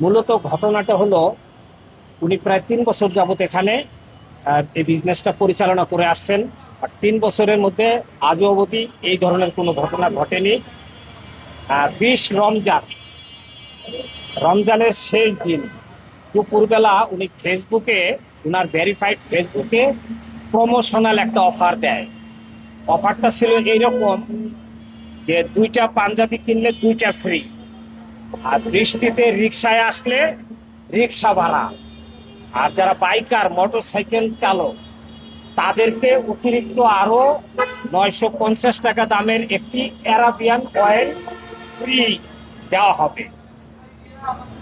মূলত ঘটনাটা হলো উনি প্রায় 3 বছর যাবত এখানে এই বিজনেসটা পরিচালনা করে আসছেন। আর 3 বছরের মধ্যে আজও অবধি এই ধরনের কোনো ঘটনা ঘটেনি। 20 রমজানের শেষ দিন দুপুরবেলা উনি ফেসবুকে, উনার ভেরিফাইড ফেসবুকে প্রমোশনাল একটা অফার দেয়। অফারটা ছিল এইরকম যে 2টা পাঞ্জাবি কিনলে 2টা ফ্রি, আর বৃষ্টিতে রিক্সায় আসলে রিক্সা ভাড়া, আর যারা বাইকার মোটর সাইকেল চালক তাদেরকে অতিরিক্ত আরো 950 টাকা দামের একটি অ্যারাবিয়ান অয়েল ফ্রি দেওয়া হবে।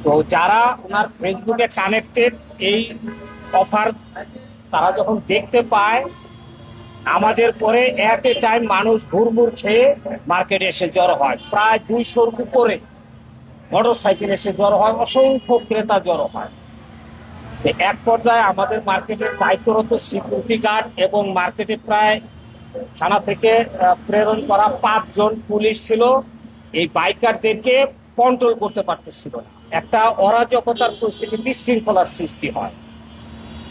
তো যারা ওনার ফেসবুকে কানেক্টেড এই অফার তারা যখন দেখতে পায়, নামাজের পরে এট এ টাইম মানুষ হুড়মুড় খেয়ে মার্কেটে এসে জড়ো হয়। প্রায় 200-র উপরে মোটর সাইকেল এসে জড়ো হয়, অসংখ্য ক্রেতা জড়ো হয়। এক পর্যায়ে আমাদের মার্কেটের দায়িত্বরত সিকিউরিটি গার্ড এবং মার্কেটে প্রায় থানা থেকে প্রেরণ করা 5 জন পুলিশ ছিল, এই বাইকারদেরকে কন্ট্রোল করতে পারতেছিল না। একটা অরাজকতার পরিস্থিতি, বিশৃঙ্খলার সৃষ্টি হয়।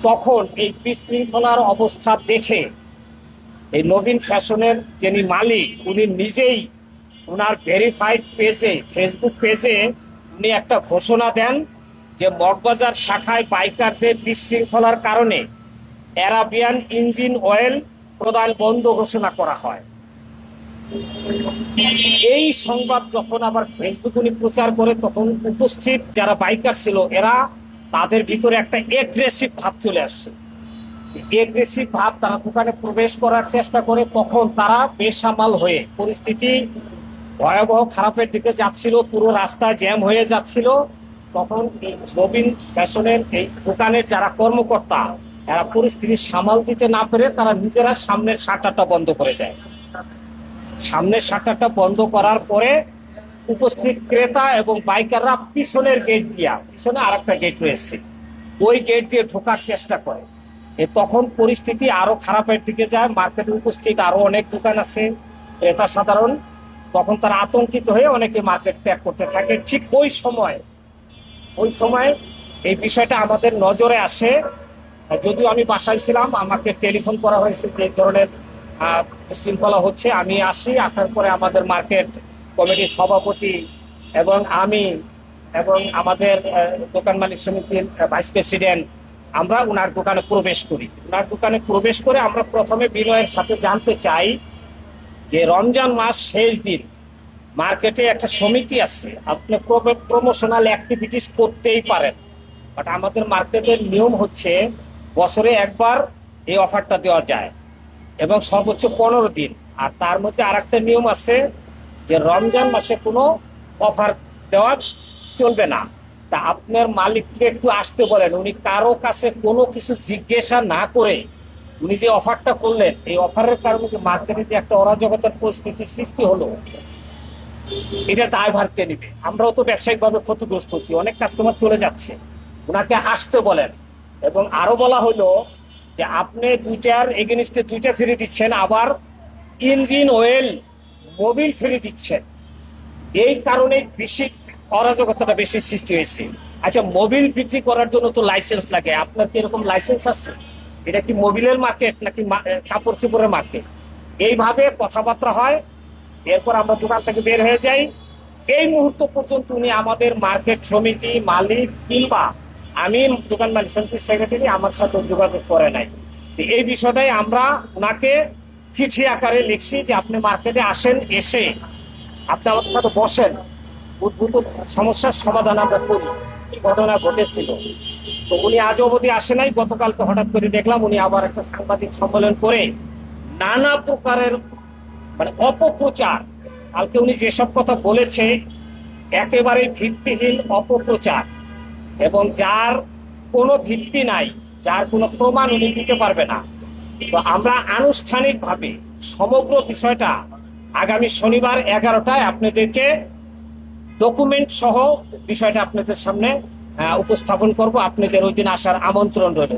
তখন এই বিশৃঙ্খলার অবস্থা দেখে এই নবীন ফ্যাশনের যিনি মালিক, উনি নিজেই ওনার ভেরিফাইড পেজে, ফেসবুক পেজে উনি একটা ঘোষণা দেন যে মগবাজার শাখায় বাইকারদের বিশৃঙ্খলার কারণে অ্যারাবিয়ান ইঞ্জিন অয়েল প্রদান বন্ধ ঘোষণা করা হয়। এই সংবাদ যখন আবার ফেসবুক উনি প্রচার করে, তখন উপস্থিত যারা বাইকার ছিল এরা, তাদের ভিতরে একটা এগ্রেসিভ ভাব চলে আসছে। এগ্রেসিভ ভাব, তারা দোকানে প্রবেশ করার চেষ্টা করে। তখন তারা বেসামাল হয়ে, পরিস্থিতি ভয়াবহ খারাপের দিকে যাচ্ছিল, পুরো রাস্তা জ্যাম হয়ে যাচ্ছিল। তখন এই নবীন ফ্যাশনের এই দোকানের যারা কর্মকর্তা, এরা পরিস্থিতি সামাল দিতে না পেরে তারা নিজেরা সামনের শাটারটা বন্ধ করে দেয়। সামনের শাটারটা বন্ধ করার পরে উপস্থিত ক্রেতা এবং বাইকাররা পিছনের গেট দিয়া, পিছনে আর একটা গেট রয়েছে, ওই গেট দিয়ে ঢোকার চেষ্টা করে। তখন পরিস্থিতি আরো খারাপের দিকে যায়। মার্কেটে উপস্থিত আরো অনেক দোকান আছে, ক্রেতা সাধারণ, তখন তারা আতঙ্কিত হয়ে অনেকে মার্কেট ত্যাগ করতে থাকে। ঠিক ওই সময় এই বিষয়টা আমাদের নজরে আসে। যদিও আমি বাসায় ছিলাম, আমাকে টেলিফোন করা হয়েছে যে এই ধরনের শৃঙ্খলা হচ্ছে। আমি আসি, আসার পরে আমাদের মার্কেট কমিটির সভাপতি এবং আমি এবং আমাদের দোকান মালিক সমিতির ভাইস প্রেসিডেন্ট, আমরা ওনার দোকানে প্রবেশ করি। ওনার দোকানে প্রবেশ করে আমরা প্রথমে বিনয়ের সাথে জানতে চাই যে রমজান মাস শেষ দিন মার্কেটে একটা সমিতি আছে, আপনি প্রমোশনাল অ্যাক্টিভিটিস করতেই পারেন, বাট আমাদের মার্কেটের নিয়ম হচ্ছে বছরে একবার এই অফারটা দেওয়া যায় এবং সর্বোচ্চ 15 দিন। আর তার মধ্যে আর একটা নিয়ম আছে যে রমজান মাসে কোনো অফার দেওয়া চলবে না। তা আপনার মালিককে একটু আসতে বলেন। উনি কারো কাছে কোনো কিছু জিজ্ঞাসা না করে উনি যে অফারটা করলেন, এই অফারের কারণে যে মার্কেটে যে একটা অরাজকতার পরিস্থিতির সৃষ্টি হলো, এটা দায়ভার কে নিবে? আমরাও তো ব্যবসায়িকভাবে ক্ষতিগ্রস্ত হচ্ছি, অনেক কাস্টমার চলে যাচ্ছে। ওনাকে আসতে বলেন। এবং আরো বলা হলো যে আপনি 2টার এগেনিস্টে 2টা ফ্রি দিচ্ছেন, আবার ইঞ্জিন অয়েল মোবিল ফ্রি দিচ্ছেন। এই কারণে বেশি অরাজকতাটা বেশি সৃষ্টি হয়েছে। আচ্ছা, মোবিল বিক্রি করার জন্য তো লাইসেন্স লাগে, আপনার কি এরকম লাইসেন্স আছে? এটা কি মোবিলের মার্কেট নাকি কাপড় চোপড়ের মার্কেট? এইভাবে কথাবার্তা হয়। এরপর আমরা দোকান থেকে বের হয়ে যাই। এই মুহূর্ত পর্যন্ত উনি আমাদের মার্কেট সমিতি মালিক কিংবা আমি দোকান মালিক সমিতির সেক্রেটারি আমার সাথে যোগাযোগ করে নাই। এই বিষয়টাই আমরা ওনাকে চিঠি আকারে লিখছি যে আপনি মার্কেটে আসেন, এসে আপনি আমাদের সাথে বসেন, উদ্ভূত সমস্যার সমাধান আমরা করি। কি ঘটনা ঘটেছিল, তো উনি আজ অবধি আসে নাই। গতকালকে হঠাৎ করে দেখলাম উনি আবার একটা সাংবাদিক সম্মেলন করে নানা প্রকারের অপপ্রচার, কালকে উনি যেসব কথা বলেছে একেবারে ভিত্তিহীন অপপ্রচার, এবং যার কোনো ভিত্তি নাই, যার কোনো প্রমাণ উনি দিতে পারবে না। তো আমরা আনুষ্ঠানিকভাবে সমগ্র বিষয়টা আগামী শনিবার 11টায় আপনাদেরকে ডকুমেন্ট সহ বিষয়টা আপনাদের সামনে উপস্থাপন করব। আপনাদের ওই দিন আসার আমন্ত্রণ রইল।